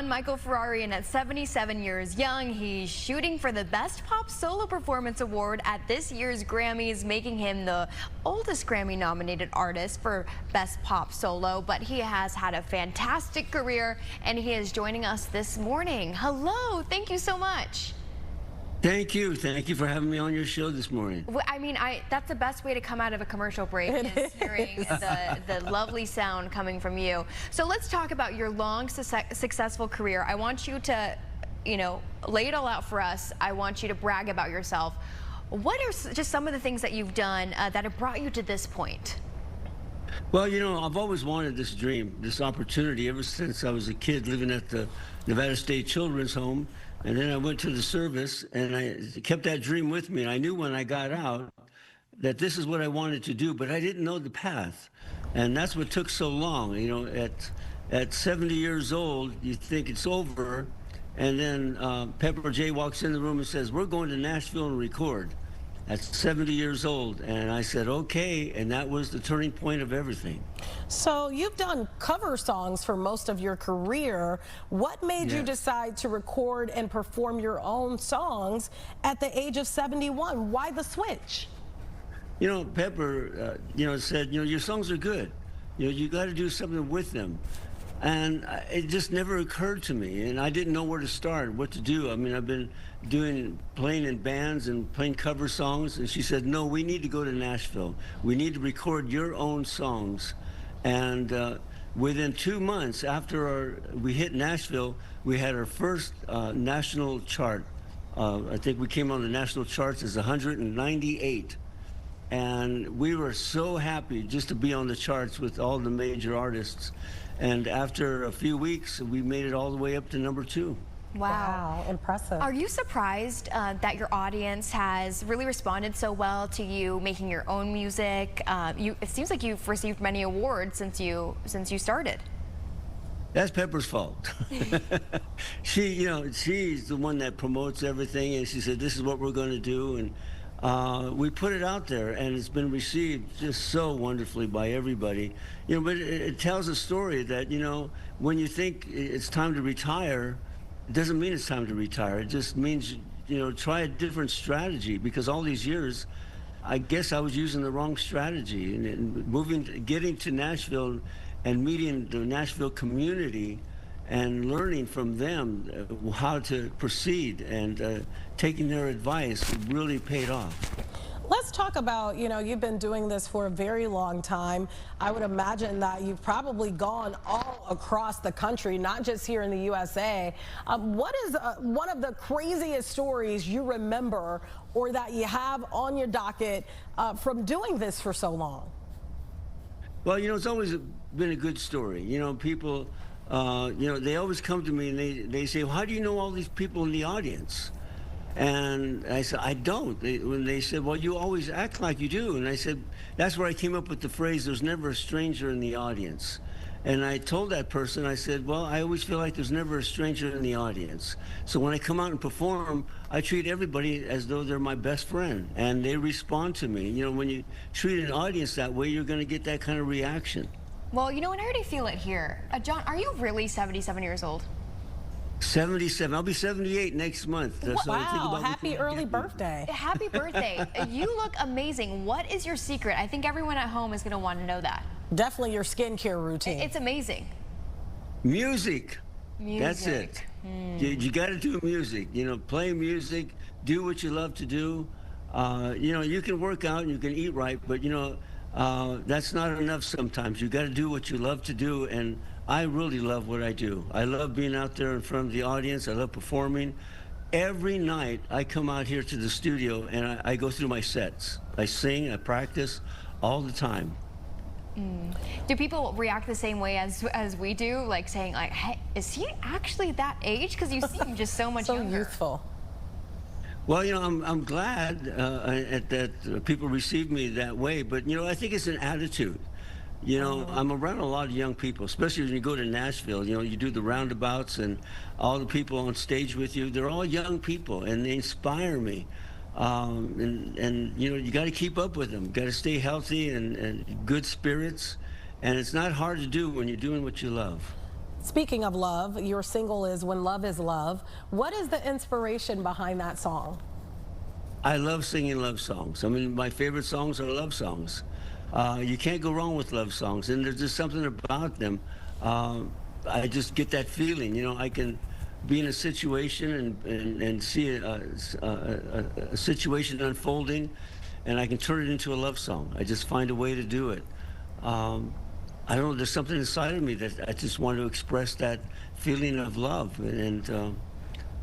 John Michael Ferrari, and at 77 years young, he's shooting for the Best Pop Solo Performance Award at this year's Grammys, making him the oldest Grammy-nominated artist for Best Pop Solo. But he has had a fantastic career, and he is joining us this morning. Hello, thank you so much. Thank you. Thank you for having me on your show this morning. Well, I mean, that's the best way to come out of a commercial break is hearing the lovely sound coming from you. So let's talk about your long, successful career. I want you to, lay it all out for us. I want you to brag about yourself. What are just some of the things that you've done that have brought you to this point? Well, I've always wanted this dream, this opportunity ever since I was a kid living at the Nevada State Children's Home. And then I went to the service, and I kept that dream with me. And I knew when I got out that this is what I wanted to do, but I didn't know the path. And that's what took so long. At 70 years old, you think it's over. And then Pepper J walks in the room and says, "We're going to Nashville and record." At 70 years old, and I said, okay, and that was the turning point of everything. So you've done cover songs for most of your career. What made you decide to record and perform your own songs at the age of 71? Why the switch? Pepper, said, your songs are good. You got to do something with them. And it just never occurred to me, and I didn't know where to start, what to do. I mean, I've been playing in bands and playing cover songs, and she said, no, we need to go to Nashville. We need to record your own songs. And within 2 months after we hit Nashville, we had our first national chart. I think we came on the national charts as 198. And we were so happy just to be on the charts with all the major artists. And after a few weeks, we made it all the way up to #2. Wow, impressive. Are you surprised that your audience has really responded so well to you making your own music? It seems like you've received many awards since you started. That's Pepper's fault. She's the one that promotes everything, and she said, this is what we're going to do. And we put it out there, and it's been received just so wonderfully by everybody. But it tells a story that, when you think it's time to retire, it doesn't mean it's time to retire. It just means, try a different strategy, because all these years, I guess I was using the wrong strategy. And getting to Nashville and meeting the Nashville community and learning from them how to proceed and taking their advice really paid off. Let's talk about, you've been doing this for a very long time. I would imagine that you've probably gone all across the country, not just here in the USA. What is one of the craziest stories you remember or that you have on your docket from doing this for so long? Well, it's always been a good story. People, they always come to me and they say, well, how do you know all these people in the audience? And I said, I don't. When they said, well, you always act like you do. And I said, that's where I came up with the phrase, there's never a stranger in the audience. And I told that person, I said, well, I always feel like there's never a stranger in the audience. So when I come out and perform, I treat everybody as though they're my best friend. And they respond to me. When you treat an audience that way, you're going to get that kind of reaction. Well, and I already feel it here. John, are you really 77 years old? 77. I'll be 78 next month. So wow, happy early birthday. Happy birthday. You look amazing. What is your secret? I think everyone at home is going to want to know that. Definitely your skincare routine. It's amazing. Music. That's it. You got to do music. Play music, do what you love to do. You can work out and you can eat right, but that's not enough sometimes. You got to do what you love to do, and I really love what I do. I love being out there in front of the audience. I love performing. Every night I come out here to the studio and I go through my sets. I sing, I practice all the time. Do people react the same way as we do, like saying, like, hey, is he actually that age? Because you seem just so much younger. So youthful. Well, I'm glad that people receive me that way, but I think it's an attitude. I'm around a lot of young people, especially when you go to Nashville. You do the roundabouts, and all the people on stage with you, they're all young people, and they inspire me. You got to keep up with them. Got to stay healthy and good spirits, and it's not hard to do when you're doing what you love. Speaking of love, your single is When Love Is Love. What is the inspiration behind that song? I love singing love songs. I mean, my favorite songs are love songs. You can't go wrong with love songs, and there's just something about them. I just get that feeling, you know, I can be in a situation and see a situation unfolding, and I can turn it into a love song. I just find a way to do it. I don't know, there's something inside of me that I just want to express that feeling of love and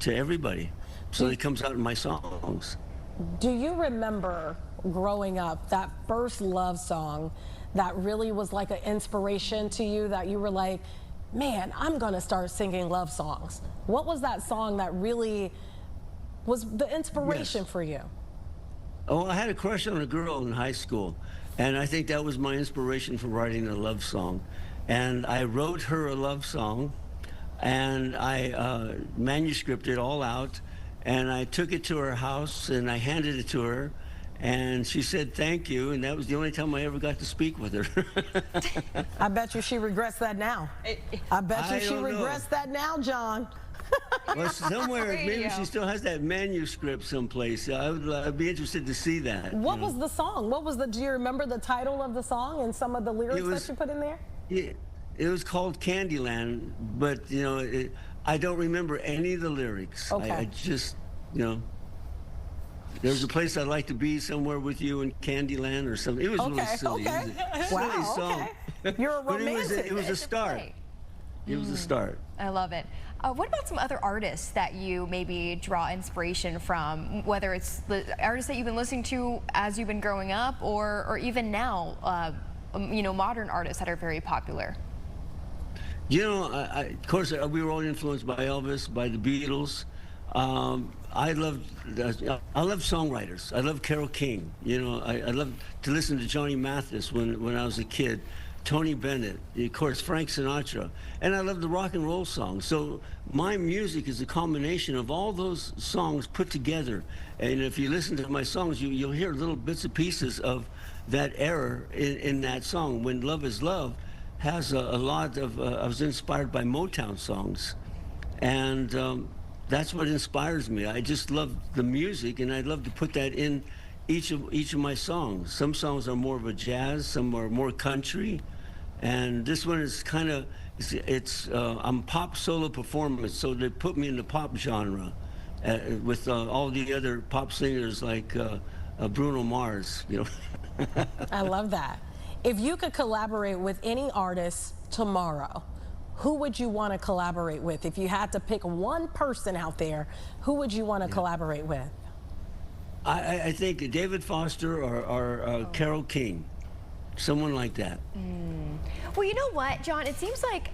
to everybody. So it comes out in my songs. Do you remember growing up that first love song that really was like an inspiration to you, that you were like, man, I'm gonna start singing love songs? What was that song that really was the inspiration for you? Oh, I had a crush on a girl in high school, and I think that was my inspiration for writing a love song. And I wrote her a love song, and I manuscripted it all out, and I took it to her house, and I handed it to her, and she said thank you, and that was the only time I ever got to speak with her. I bet you she regrets that now. I bet you she regrets that now, John. Well, somewhere, maybe she still has that manuscript someplace. I'd be interested to see that. What was the song? Do you remember the title of the song and some of the lyrics that you put in there? It was called Candyland, but, you know, I don't remember any of the lyrics. Okay. I just, you know, there's a place I'd like to be somewhere with you in Candyland or something. It was really silly. Okay. It was a silly Wow, song. okay. You're a romantic. But it was a start. It was a start. I love it. What about some other artists that you maybe draw inspiration from, whether it's the artists that you've been listening to as you've been growing up, or even now, you know, modern artists that are very popular? You know, of course, we were all influenced by Elvis, by the Beatles. I love songwriters. I love Carole King. You know, I love to listen to Johnny Mathis when I was a kid. Tony Bennett, of course, Frank Sinatra, and I love the rock and roll songs. So my music is a combination of all those songs put together. And if you listen to my songs, you'll hear little bits and pieces of that era in that song. When Love Is Love has a lot of, I was inspired by Motown songs. And that's what inspires me. I just love the music, and I love to put that in each of my songs. Some songs are more of a jazz, some are more country, and this one is kind of, I'm pop solo performance, so they put me in the pop genre with all the other pop singers like Bruno Mars, you know. I love that. If you could collaborate with any artist tomorrow, who would you want to collaborate with? If you had to pick one person out there, who would you want to collaborate with? I think David Foster or Carole King, someone like that. Well, you know what, John? It seems like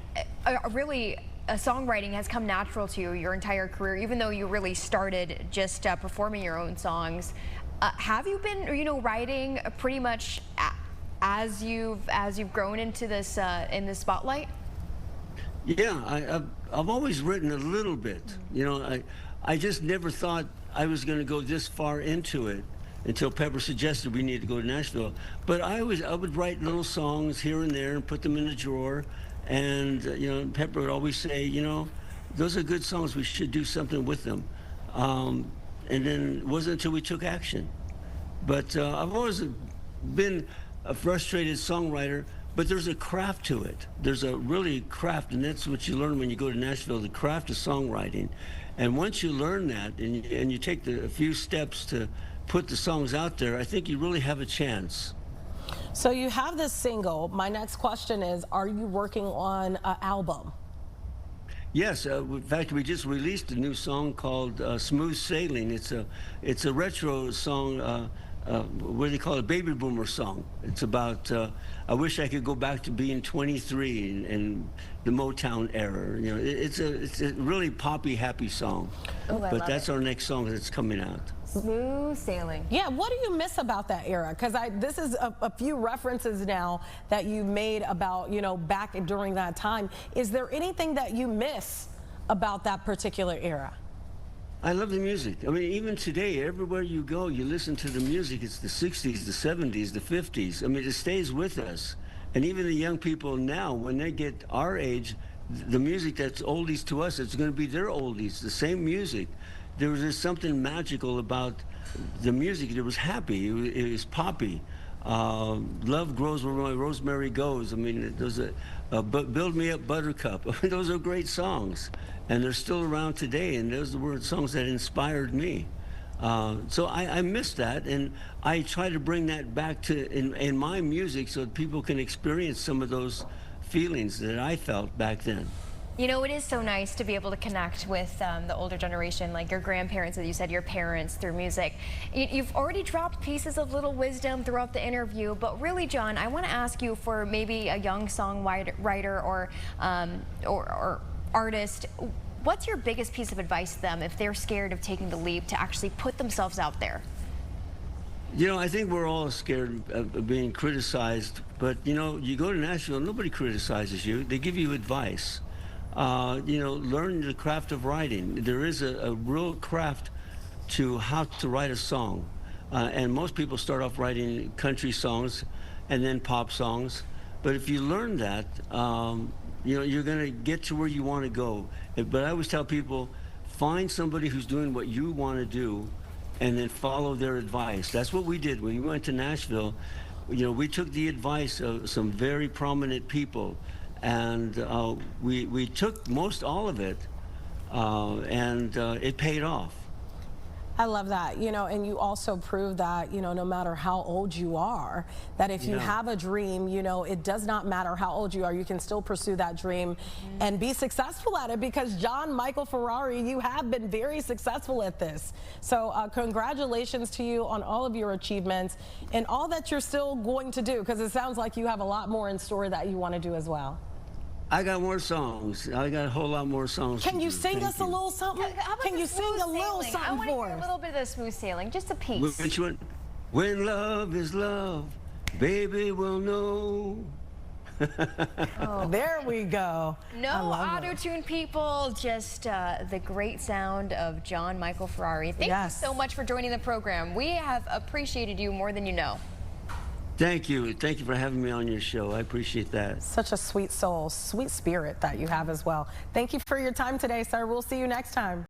really songwriting has come natural to you your entire career, even though you really started just performing your own songs. Have you been, you know, writing pretty much as you've grown into this in the spotlight? Yeah, I've always written a little bit. You know, I just never thought I was going to go this far into it until Pepper suggested we need to go to Nashville. But I would write little songs here and there and put them in a drawer. And, you know, Pepper would always say, you know, those are good songs, we should do something with them. And then it wasn't until we took action. But I've always been a frustrated songwriter, but there's a craft to it. There's a really craft, and that's what you learn when you go to Nashville, the craft of songwriting. And once you learn that and you take a few steps to put the songs out there, I think you really have a chance. So you have this single. My next question is, are you working on an album? Yes, in fact, we just released a new song called Smooth Sailing. It's a retro song, what do they call it, baby boomer song. It's about, I wish I could go back to being 23 and the Motown era. You know, it's a really poppy, happy song. Ooh, but that's our next song that's coming out. Smooth sailing. Yeah, what do you miss about that era? Because this is a few references now that you made about, you know, back during that time. Is there anything that you miss about that particular era? I love the music. I mean, even today, everywhere you go, you listen to the music. It's the 60s, the 70s, the 50s. I mean, it stays with us. And even the young people now, when they get our age, the music that's oldies to us, it's going to be their oldies, the same music. There was just something magical about the music. It was happy. It was poppy. Love grows where my rosemary goes. I mean, those are, Build Me Up Buttercup. Those are great songs, and they're still around today, and those were songs that inspired me. So I miss that, and I try to bring that back to in my music so that people can experience some of those feelings that I felt back then. You know, it is so nice to be able to connect with the older generation, like your grandparents, as you said, your parents, through music. You've already dropped pieces of little wisdom throughout the interview, but really, John, I want to ask you, for maybe a young songwriter or artist, what's your biggest piece of advice to them if they're scared of taking the leap to actually put themselves out there? You know, I think we're all scared of being criticized, but you know, you go to Nashville, nobody criticizes you. They give you advice. You know, learn the craft of writing. There is a real craft to how to write a song. And most people start off writing country songs and then pop songs. But if you learn that, you know, you're going to get to where you want to go. But I always tell people, find somebody who's doing what you want to do and then follow their advice. That's what we did when we went to Nashville. You know, we took the advice of some very prominent people, and we took most all of it, and it paid off. I love that, you know, and you also prove that, you know, no matter how old you are, that if you have a dream, you know, it does not matter how old you are, you can still pursue that dream and be successful at it, because John Michael Ferrari, you have been very successful at this. So congratulations to you on all of your achievements and all that you're still going to do, because it sounds like you have a lot more in store that you want to do as well. I got more songs. I got a whole lot more songs. Can you sing us a little something? Can you sing a little something for us? I want to hear a little bit of the smooth sailing, just a piece. Which one? When love is love, baby will know. Oh, there we go. No auto-tune, people, just the great sound of John Michael Ferrari. Thank you so much for joining the program. We have appreciated you more than you know. Thank you. Thank you for having me on your show. I appreciate that. Such a sweet soul, sweet spirit that you have as well. Thank you for your time today, sir. We'll see you next time.